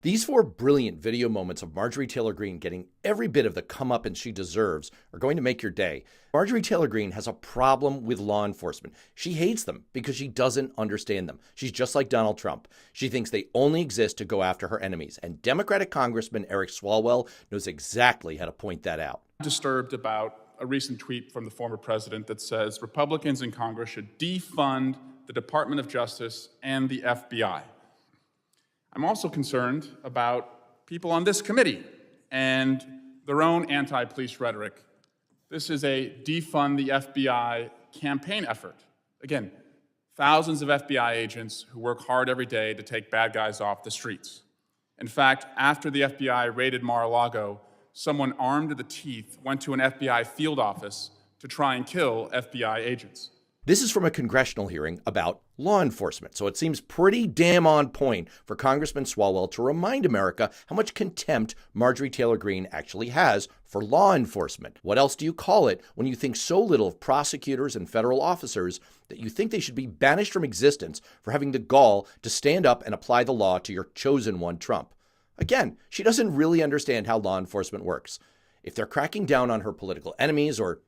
These 4 brilliant video moments of Marjorie Taylor Greene getting every bit of the comeuppance she deserves are going to make your day. Marjorie Taylor Greene has a problem with law enforcement. She hates them because she doesn't understand them. She's just like Donald Trump. She thinks they only exist to go after her enemies, and Democratic Congressman Eric Swalwell knows exactly how to point that out. I'm disturbed about a recent tweet from the former president that says Republicans in Congress should defund the Department of Justice and the FBI. I'm also concerned about people on this committee and their own anti-police rhetoric. This is a defund the FBI campaign effort. Again, thousands of FBI agents who work hard every day to take bad guys off the streets. In fact, after the FBI raided Mar-a-Lago, someone armed to the teeth went to an FBI field office to try and kill FBI agents. This is from a congressional hearing about law enforcement, so it seems pretty damn on point for Congressman Swalwell to remind America how much contempt Marjorie Taylor Greene actually has for law enforcement. What else do you call it when you think so little of prosecutors and federal officers that you think they should be banished from existence for having the gall to stand up and apply the law to your chosen one, Trump? Again, she doesn't really understand how law enforcement works. If they're cracking down on her political enemies or,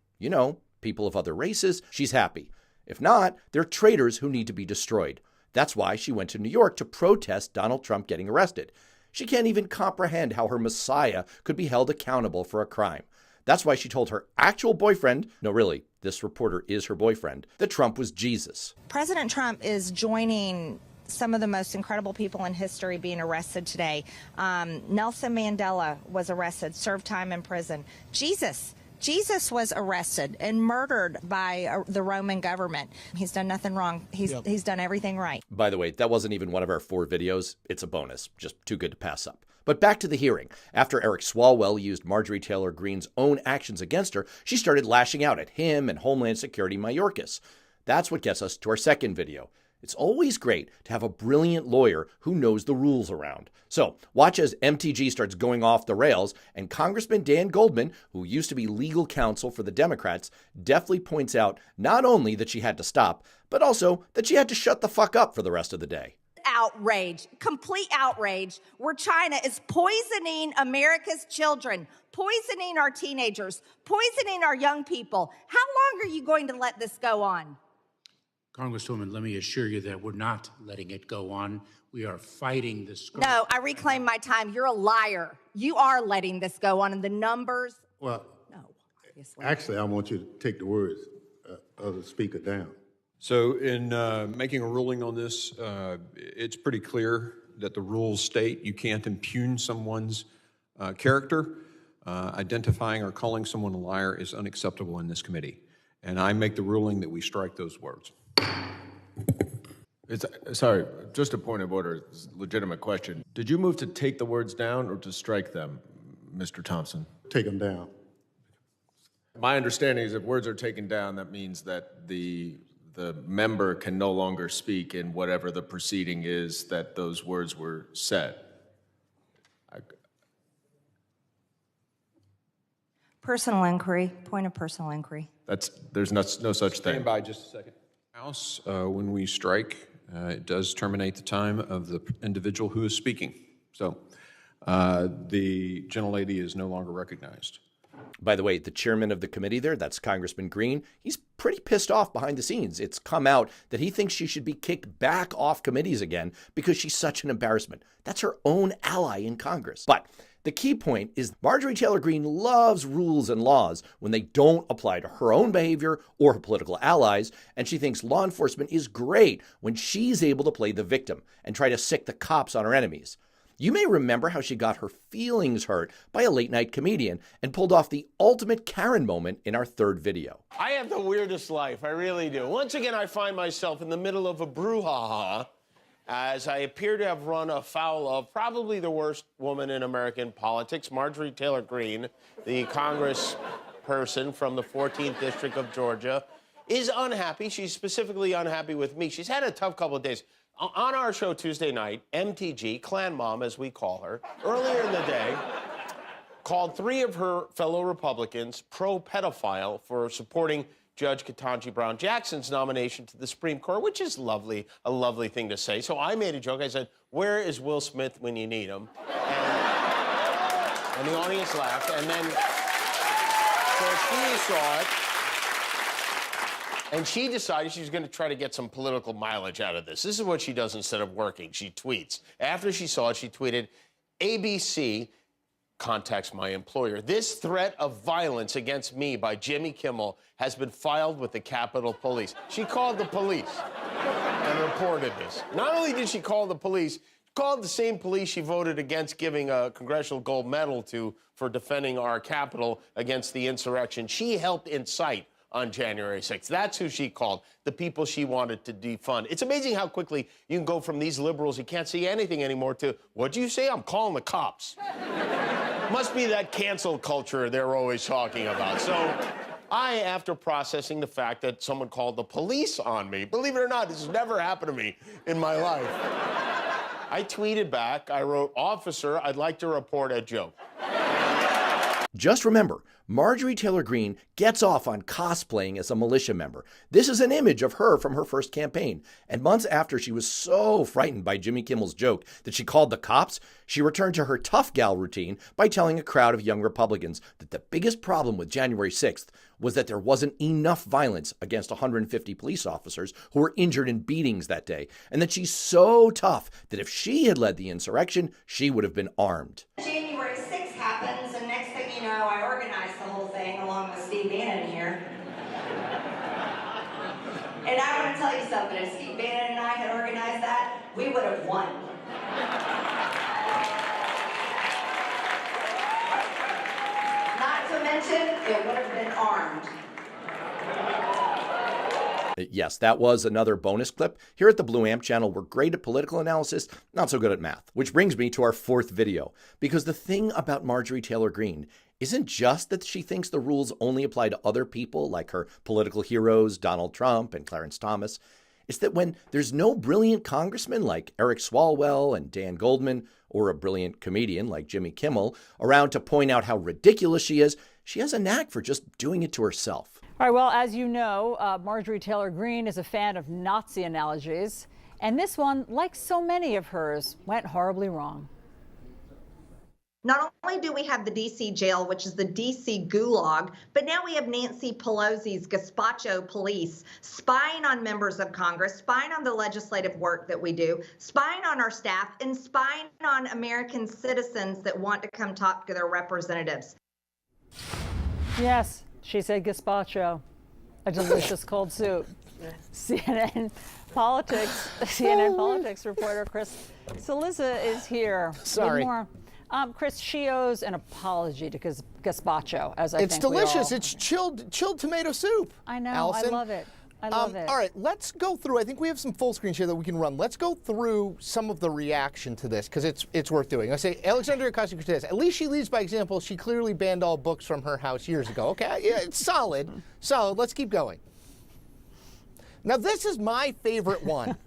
people of other races, she's happy. If not, they're traitors who need to be destroyed. That's why she went to New York to protest Donald Trump getting arrested. She can't even comprehend how her messiah could be held accountable for a crime. That's why she told her actual boyfriend, no really, this reporter is her boyfriend, that Trump was Jesus. President Trump is joining some of the most incredible people in history being arrested today. Nelson Mandela was arrested, served time in prison. Jesus was arrested and murdered by the Roman government. He's done nothing wrong. He's done everything right. By the way, that wasn't even one of our 4 videos. It's a bonus. Just too good to pass up. But back to the hearing. After Eric Swalwell used Marjorie Taylor Greene's own actions against her, she started lashing out at him and Homeland Security Mayorkas. That's what gets us to our second video. It's always great to have a brilliant lawyer who knows the rules around. So watch as MTG starts going off the rails, and Congressman Dan Goldman, who used to be legal counsel for the Democrats, deftly points out not only that she had to stop, but also that she had to shut the fuck up for the rest of the day. Outrage, complete outrage, where China is poisoning America's children, poisoning our teenagers, poisoning our young people. How long are you going to let this go on? Congresswoman, let me assure you that we're not letting it go on. We are fighting this. No, I reclaim my time. You're a liar. You are letting this go on, and the numbers. Well, no, obviously. Actually, I want you to take the words of the speaker down. So in making a ruling on this, it's pretty clear that the rules state you can't impugn someone's character. Identifying or calling someone a liar is unacceptable in this committee. And I make the ruling that we strike those words. Sorry, just a point of order, legitimate question. Did you move to take the words down or to strike them, Mr. Thompson? Take them down. My understanding is if words are taken down, that means that the member can no longer speak in whatever the proceeding is that those words were said. Personal inquiry, point of personal inquiry. There's no such thing. Stand by just a second. House, when we strike, it does terminate the time of the individual who is speaking. So the gentlelady is no longer recognized. By the way, the chairman of the committee there, that's Congressman Greene, he's pretty pissed off behind the scenes. It's come out that he thinks she should be kicked back off committees again because she's such an embarrassment. That's her own ally in Congress. But the key point is Marjorie Taylor Greene loves rules and laws when they don't apply to her own behavior or her political allies, and she thinks law enforcement is great when she's able to play the victim and try to sick the cops on her enemies. You may remember how she got her feelings hurt by a late-night comedian and pulled off the ultimate Karen moment in our third video. I have the weirdest life, I really do. Once again, I find myself in the middle of a brouhaha as I appear to have run afoul of probably the worst woman in American politics, Marjorie Taylor Greene, the congressperson from the 14th District of Georgia, is unhappy. She's specifically unhappy with me. She's had a tough couple of days. On our show Tuesday night, MTG, Clan Mom as we call her, earlier in the day, called 3 of her fellow Republicans pro-pedophile for supporting Judge Ketanji Brown Jackson's nomination to the Supreme Court, which is lovely, a lovely thing to say. So I made a joke. I said, where is Will Smith when you need him? And the audience laughed, and then, so she saw it, and she decided she was going to try to get some political mileage out of this. This is what she does instead of working. She tweets. After she saw it, she tweeted, ABC contacts my employer. This threat of violence against me by Jimmy Kimmel has been filed with the Capitol Police. She called the police and reported this. Not only did she call the police, she called the same police she voted against giving a congressional gold medal to for defending our Capitol against the insurrection. She helped incite on January 6th. That's who she called, the people she wanted to defund. It's amazing how quickly you can go from these liberals who can't see anything anymore to, what'd you say? I'm calling the cops. Must be that cancel culture they're always talking about. So I, after processing the fact that someone called the police on me, believe it or not, this has never happened to me in my life. I tweeted back, I wrote, "Officer, I'd like to report a joke." Just remember, Marjorie Taylor Greene gets off on cosplaying as a militia member. This is an image of her from her first campaign. And months after she was so frightened by Jimmy Kimmel's joke that she called the cops, she returned to her tough gal routine by telling a crowd of young Republicans that the biggest problem with January 6th was that there wasn't enough violence against 150 police officers who were injured in beatings that day, and that she's so tough that if she had led the insurrection, she would have been armed. January 6th happens, and next thing you know, I organized the whole thing along with Steve Bannon here. And I want to tell you something, if Steve Bannon and I had organized that, we would have won. Not to mention, it would have been armed. Yes, that was another bonus clip. Here at the Blue Amp channel, we're great at political analysis, not so good at math. Which brings me to our fourth video. Because the thing about Marjorie Taylor Greene isn't just that she thinks the rules only apply to other people like her political heroes, Donald Trump and Clarence Thomas. It's that when there's no brilliant congressman like Eric Swalwell and Dan Goldman, or a brilliant comedian like Jimmy Kimmel, around to point out how ridiculous she is, she has a knack for just doing it to herself. All right, well, as you know, Marjorie Taylor Greene is a fan of Nazi analogies, and this one, like so many of hers, went horribly wrong. Not only do we have the D.C. jail, which is the D.C. gulag, but now we have Nancy Pelosi's Gazpacho police spying on members of Congress, spying on the legislative work that we do, spying on our staff, and spying on American citizens that want to come talk to their representatives. Yes, she said gazpacho, a delicious cold soup. CNN politics reporter Chris Cillizza is here. Sorry. With more. Chris, she owes an apology to gazpacho, as I think It's delicious. It's chilled tomato soup. I know. Allison. I love it. I love it. All right, let's go through. I think we have some full screens here that we can run. Let's go through some of the reaction to this because it's worth doing. I say Alexandria Ocasio-Cortez. At least she leads by example. She clearly banned all books from her house years ago. Okay, yeah, it's solid. Solid. Let's keep going. Now, this is my favorite one,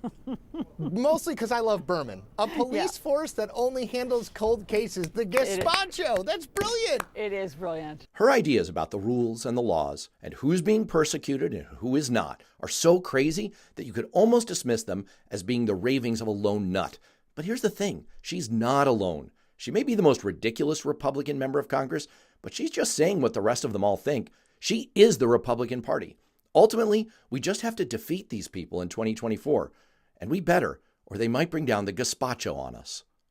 mostly because I love Berman. A police force that only handles cold cases. The Gazpacho. That's brilliant. It is brilliant. Her ideas about the rules and the laws and who's being persecuted and who is not are so crazy that you could almost dismiss them as being the ravings of a lone nut. But here's the thing. She's not alone. She may be the most ridiculous Republican member of Congress, but she's just saying what the rest of them all think. She is the Republican Party. Ultimately, we just have to defeat these people in 2024, and we better, or they might bring down the Gazpacho on us.